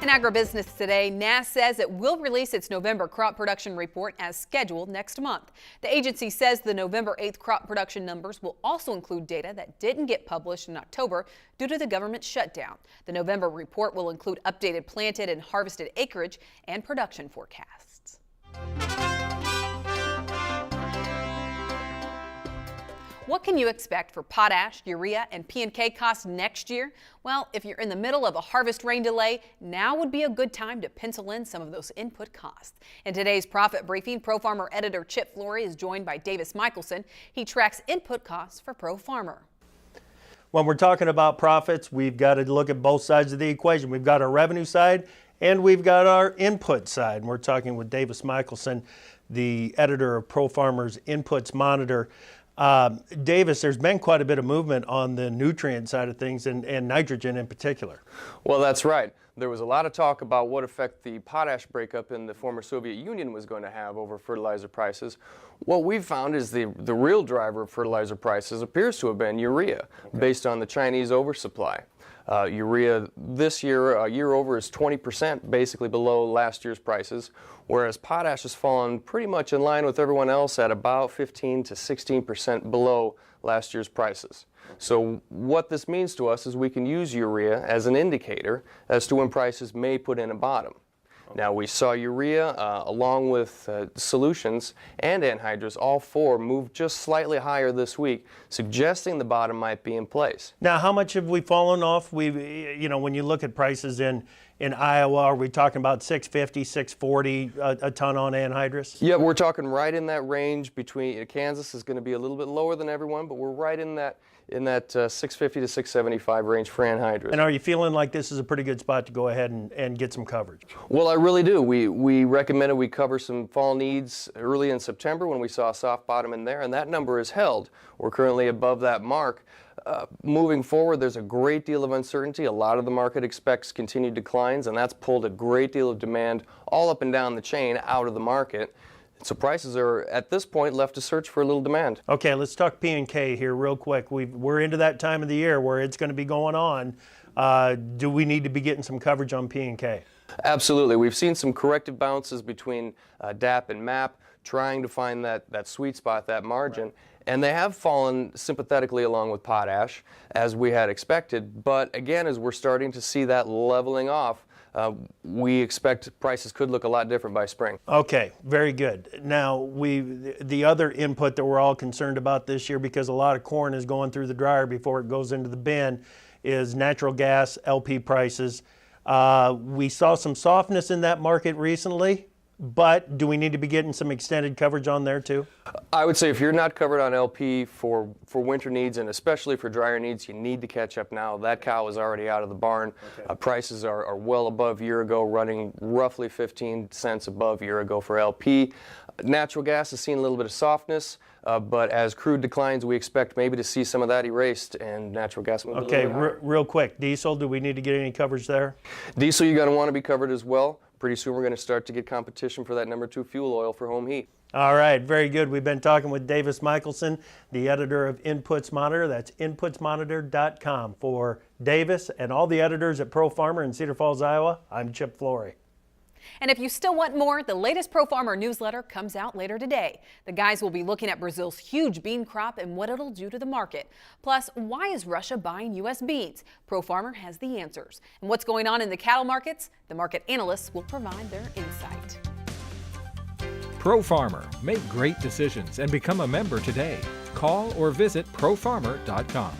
In agribusiness today, NASS says it will release its November crop production report as scheduled next month. The agency says the November 8th crop production numbers will also include data that didn't get published in October due to the government shutdown. The November report will include updated planted and harvested acreage and production forecasts. What can you expect for potash, urea, and P&K costs next year? Well, if you're in the middle of a harvest rain delay, now would be a good time to pencil in some of those input costs. In today's Profit Briefing, Pro Farmer editor Chip Flory is joined by Davis Michaelsen. He tracks input costs for Pro Farmer. When we're talking about profits, we've got to look at both sides of the equation. We've got our revenue side and we've got our input side. And we're talking with Davis Michaelsen, the editor of Pro Farmer's Inputs Monitor. Davis, there's been quite a bit of movement on the nutrient side of things and nitrogen in particular. Well, that's right. There was a lot of talk about what effect the potash breakup in the former Soviet Union was going to have over fertilizer prices. What we've found is the real driver of fertilizer prices appears to have been urea, based on the Chinese oversupply. Urea this year, year over, is 20% basically below last year's prices, whereas potash has fallen pretty much in line with everyone else at about 15 to 16% below last year's prices. So what this means to us is we can use urea as an indicator as to when prices may put in a bottom. Now, we saw urea along with solutions and anhydrous, all four move just slightly higher this week, suggesting the bottom might be in place. Now, how much have we fallen off? When you look at prices in Iowa, are we talking about $650, $640 a ton on anhydrous? Yeah, we're talking right in that range. Between Kansas is going to be a little bit lower than everyone, but we're right in that $650 to $675 range for anhydrous. And are you feeling like this is a pretty good spot to go ahead and get some coverage? Well, I really do. We recommended we cover some fall needs early in September when we saw a soft bottom in there, and that number is held. We're currently above that mark. Moving forward, there's a great deal of uncertainty. A lot of the market expects continued declines, and that's pulled a great deal of demand all up and down the chain out of the market. So prices are, at this point, left to search for a little demand. Okay, let's talk P&K here real quick. We're into that time of the year where it's going to be going on. Do we need to be getting some coverage on P&K? Absolutely. We've seen some corrective bounces between DAP and MAP, trying to find that sweet spot, that margin. Right. And they have fallen sympathetically along with potash, as we had expected. But again, as we're starting to see that leveling off, we expect prices could look a lot different by spring. Okay, very good. Now, the other input that we're all concerned about this year, because a lot of corn is going through the dryer before it goes into the bin, is natural gas LP prices. We saw some softness in that market recently, but do we need to be getting some extended coverage on there too? I would say if you're not covered on LP for winter needs, and especially for drier needs, you need to catch up now. That cow is already out of the barn. Okay. Prices are well above year ago, running roughly 15 cents above year ago for LP. Natural gas has seen a little bit of softness, but as crude declines, we expect maybe to see some of that erased and natural gas move. Okay, real quick, diesel, do we need to get any coverage there? Diesel, you're going to want to be covered as well. Pretty soon we're going to start to get competition for that number 2 fuel oil for home heat. All right, very good. We've been talking with Davis Michaelsen, the editor of Inputs Monitor. That's inputsmonitor.com. For Davis and all the editors at Pro Farmer in Cedar Falls, Iowa, I'm Chip Flory. And if you still want more, the latest Pro Farmer newsletter comes out later today. The guys will be looking at Brazil's huge bean crop and what it'll do to the market. Plus, why is Russia buying U.S. beans? Pro Farmer has the answers. And what's going on in the cattle markets? The market analysts will provide their insight. Pro Farmer. Make great decisions and become a member today. Call or visit profarmer.com.